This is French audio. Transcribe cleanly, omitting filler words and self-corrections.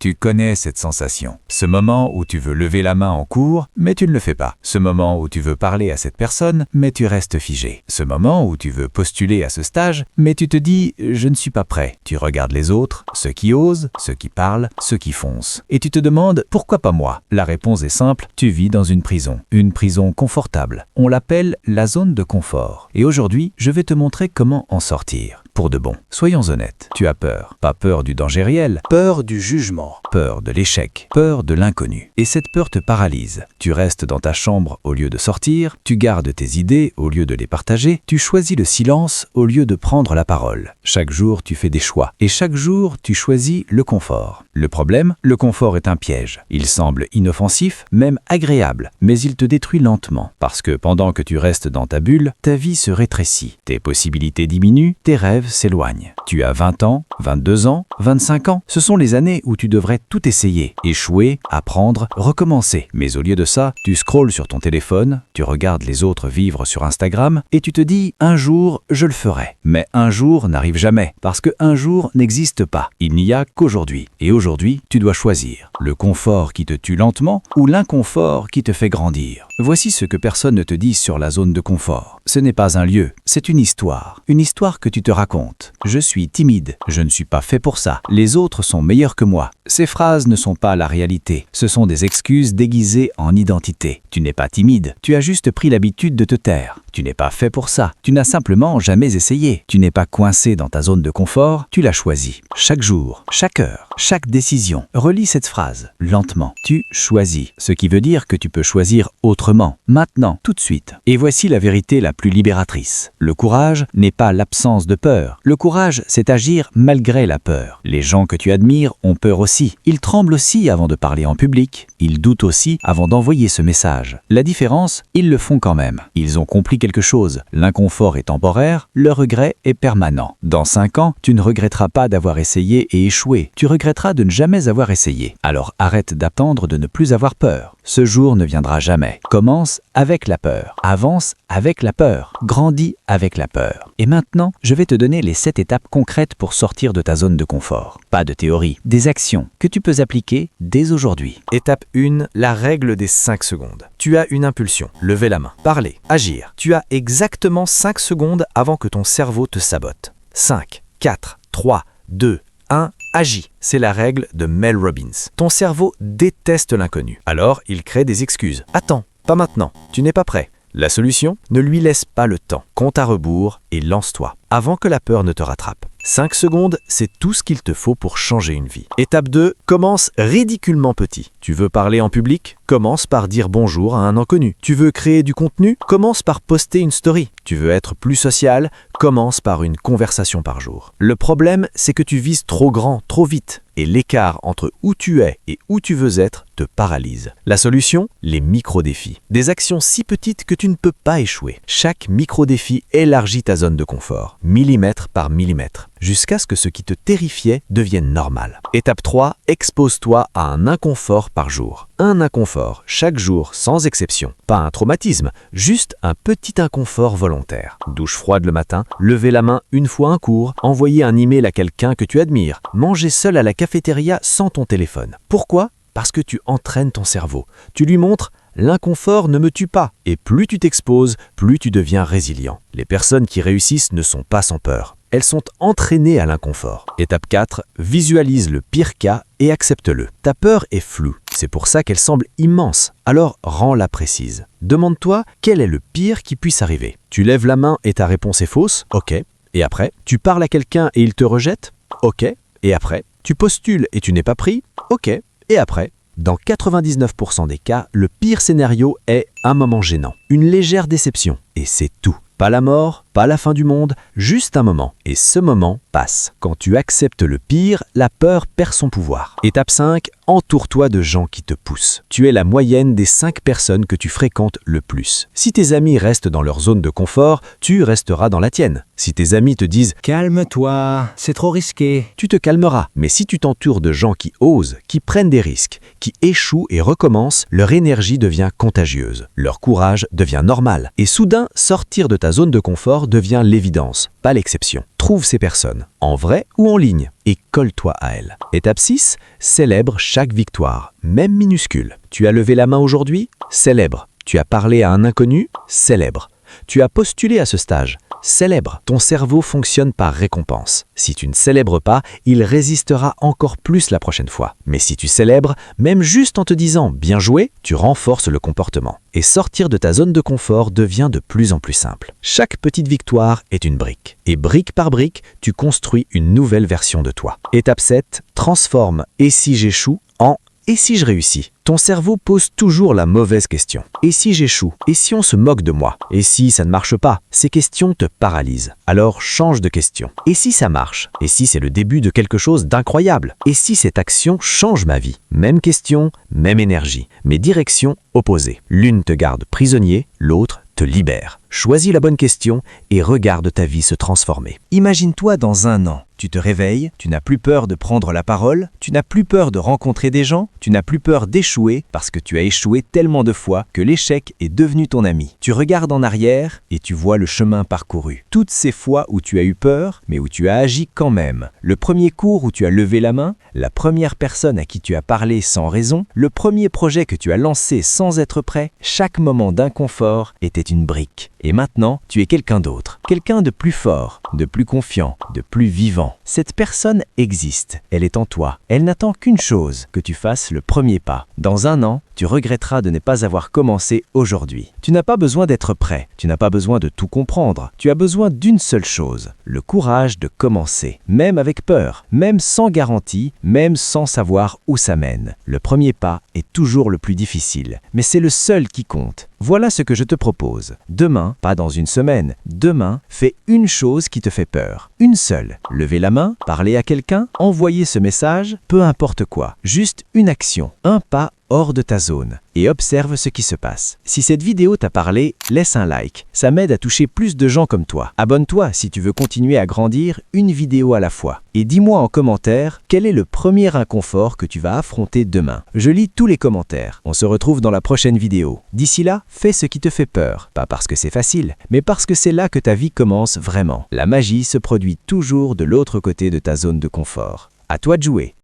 Tu connais cette sensation. Ce moment où tu veux lever la main en cours, mais tu ne le fais pas. Ce moment où tu veux parler à cette personne, mais tu restes figé. Ce moment où tu veux postuler à ce stage, mais tu te dis « je ne suis pas prêt ». Tu regardes les autres, ceux qui osent, ceux qui parlent, ceux qui foncent. Et tu te demandes « pourquoi pas moi ?» La réponse est simple, tu vis dans une prison confortable. On l'appelle la zone de confort. Et aujourd'hui, je vais te montrer comment en sortir. Pour de bon. Soyons honnêtes, tu as peur. Pas peur du danger réel, Peur du jugement. peur de l'échec, peur de l'inconnu. Et cette peur te paralyse. Tu restes dans ta chambre au lieu de sortir, tu gardes tes idées au lieu de les partager, tu choisis le silence au lieu de prendre la parole. Chaque jour, tu fais des choix. Et chaque jour, tu choisis le confort. Le problème, le confort est un piège. Il semble inoffensif, même agréable, mais il te détruit lentement. Parce que pendant que tu restes dans ta bulle, ta vie se rétrécit. Tes possibilités diminuent, tes rêves s'éloignent. Tu as 20 ans, 22 ans, 25 ans. Ce sont les années où tu devrais tout essayer, échouer, apprendre, recommencer. Mais au lieu de ça, tu scrolles sur ton téléphone, tu regardes les autres vivre sur Instagram et tu te dis « un jour, je le ferai ». Mais un jour n'arrive jamais, parce que un jour n'existe pas. Il n'y a qu'aujourd'hui. Et aujourd'hui, tu dois choisir le confort qui te tue lentement ou l'inconfort qui te fait grandir. Voici ce que personne ne te dit sur la zone de confort. Ce n'est pas un lieu, c'est une histoire que tu te racontes. Je suis timide, je ne suis pas fait pour ça, les autres sont meilleurs que moi. Ces phrases ne sont pas la réalité, ce sont des excuses déguisées en identité. Tu n'es pas timide, tu as juste pris l'habitude de te taire. Tu n'es pas fait pour ça, tu n'as simplement jamais essayé. Tu n'es pas coincé dans ta zone de confort, tu l'as choisi. Chaque jour, chaque heure, chaque décision. Relis cette phrase, lentement. Tu choisis, ce qui veut dire que tu peux choisir autrement, maintenant, tout de suite. Et voici la vérité la plus libératrice. Le courage n'est pas l'absence de peur. Le courage, c'est agir malgré la peur. Les gens que tu admires ont peur aussi. Ils tremblent aussi avant de parler en public. Ils doutent aussi avant d'envoyer ce message. La différence, ils le font quand même. Ils ont compris quelque chose. L'inconfort est temporaire, le regret est permanent. Dans 5 ans, tu ne regretteras pas d'avoir essayé et échoué. Tu regretteras de ne jamais avoir essayé. Alors arrête d'attendre de ne plus avoir peur. Ce jour ne viendra jamais. Commence avec la peur. Avance avec la peur. Grandis avec la peur. Et maintenant, je vais te donner les 7 étapes concrètes pour sortir de ta zone de confort. Pas de théorie, des actions que tu peux appliquer dès aujourd'hui. Étape 1, la règle des 5 secondes. Tu as une impulsion, lever la main, parler, agir. Tu as exactement 5 secondes avant que ton cerveau te sabote. 5, 4, 3, 2, 1, agis. C'est la règle de Mel Robbins. Ton cerveau déteste l'inconnu. Alors, il crée des excuses. Attends, pas maintenant, tu n'es pas prêt. La solution, ne lui laisse pas le temps. Compte à rebours et lance-toi, avant que la peur ne te rattrape. 5 secondes, c'est tout ce qu'il te faut pour changer une vie. Étape 2, commence ridiculement petit. Tu veux parler en public? Commence par dire bonjour à un inconnu. Tu veux créer du contenu? Commence par poster une story. Tu veux être plus social? Commence par une conversation par jour. Le problème, c'est que tu vises trop grand, trop vite. Et l'écart entre où tu es et où tu veux être te paralyse. La solution? Les micro-défis. Des actions si petites que tu ne peux pas échouer. Chaque micro-défi élargit ta zone de confort, millimètre par millimètre, jusqu'à ce que ce qui te terrifiait devienne normal. Étape 3, expose-toi à un inconfort par jour. Un inconfort, chaque jour, sans exception. Pas un traumatisme, juste un petit inconfort volontaire. Douche froide le matin, lever la main une fois un cours, envoyer un email à quelqu'un que tu admires, manger seul à la cafétéria sans ton téléphone. Pourquoi? Parce que tu entraînes ton cerveau. Tu lui montres « l'inconfort ne me tue pas ». Et plus tu t'exposes, plus tu deviens résilient. Les personnes qui réussissent ne sont pas sans peur. Elles sont entraînées à l'inconfort. Étape 4, visualise le pire cas et accepte-le. Ta peur est floue, c'est pour ça qu'elle semble immense. Alors rends-la précise. Demande-toi quel est le pire qui puisse arriver. Tu lèves la main et ta réponse est fausse? Ok. Et après? Tu parles à quelqu'un et il te rejette? Ok. Et après? Tu postules et tu n'es pas pris? Ok. Et après? Dans 99% des cas, le pire scénario est un moment gênant, une légère déception. Et c'est tout. Pas la mort, pas la fin du monde, juste un moment. Et ce moment passe. Quand tu acceptes le pire, la peur perd son pouvoir. Étape 5, entoure-toi de gens qui te poussent. Tu es la moyenne des 5 personnes que tu fréquentes le plus. Si tes amis restent dans leur zone de confort, tu resteras dans la tienne. Si tes amis te disent « Calme-toi, c'est trop risqué », tu te calmeras. Mais si tu t'entoures de gens qui osent, qui prennent des risques, qui échouent et recommencent, leur énergie devient contagieuse. Leur courage devient normal. Et soudain, sortir de ta zone de confort devient l'évidence, pas l'exception. Trouve ces personnes, en vrai ou en ligne, et colle-toi à elles. Étape 6, célèbre chaque victoire, même minuscule. Tu as levé la main aujourd'hui? Célèbre. Tu as parlé à un inconnu? Célèbre. Tu as postulé à ce stage? Célèbre. Ton cerveau fonctionne par récompense. Si tu ne célèbres pas, il résistera encore plus la prochaine fois. Mais si tu célèbres, même juste en te disant « bien joué », tu renforces le comportement. Et sortir de ta zone de confort devient de plus en plus simple. Chaque petite victoire est une brique. Et brique par brique, tu construis une nouvelle version de toi. Étape 7, transforme « et si j'échoue » en « et si je réussis ». Ton cerveau pose toujours la mauvaise question. Et si j'échoue? Et si on se moque de moi? Et si ça ne marche pas? Ces questions te paralysent. Alors change de question. Et si ça marche? Et si c'est le début de quelque chose d'incroyable? Et si cette action change ma vie? Même question, même énergie, mais direction opposée. L'une te garde prisonnier, l'autre te libère. Choisis la bonne question et regarde ta vie se transformer. Imagine-toi dans un an. Tu te réveilles, tu n'as plus peur de prendre la parole, tu n'as plus peur de rencontrer des gens, tu n'as plus peur d'échouer parce que tu as échoué tellement de fois que l'échec est devenu ton ami. Tu regardes en arrière et tu vois le chemin parcouru. Toutes ces fois où tu as eu peur, mais où tu as agi quand même. Le premier cours où tu as levé la main, la première personne à qui tu as parlé sans raison, le premier projet que tu as lancé sans être prêt, chaque moment d'inconfort était une brique. Et maintenant, tu es quelqu'un d'autre, quelqu'un de plus fort, de plus confiant, de plus vivant. Cette personne existe, elle est en toi. Elle n'attend qu'une chose, que tu fasses le premier pas. Dans un an, tu regretteras de ne pas avoir commencé aujourd'hui. Tu n'as pas besoin d'être prêt, tu n'as pas besoin de tout comprendre. Tu as besoin d'une seule chose, le courage de commencer, même avec peur, même sans garantie, même sans savoir où ça mène. Le premier pas est toujours le plus difficile, mais c'est le seul qui compte. Voilà ce que je te propose. Demain, pas dans une semaine, demain, fais une chose qui te fait peur. Une seule. Lever la main, parler à quelqu'un, envoyer ce message, peu importe quoi. Juste une action, un pas hors de ta zone et observe ce qui se passe. Si cette vidéo t'a parlé, laisse un like. Ça m'aide à toucher plus de gens comme toi. Abonne-toi si tu veux continuer à grandir une vidéo à la fois. Et dis-moi en commentaire quel est le premier inconfort que tu vas affronter demain. Je lis tous les commentaires. On se retrouve dans la prochaine vidéo. D'ici là, fais ce qui te fait peur. Pas parce que c'est facile, mais parce que c'est là que ta vie commence vraiment. La magie se produit toujours de l'autre côté de ta zone de confort. À toi de jouer.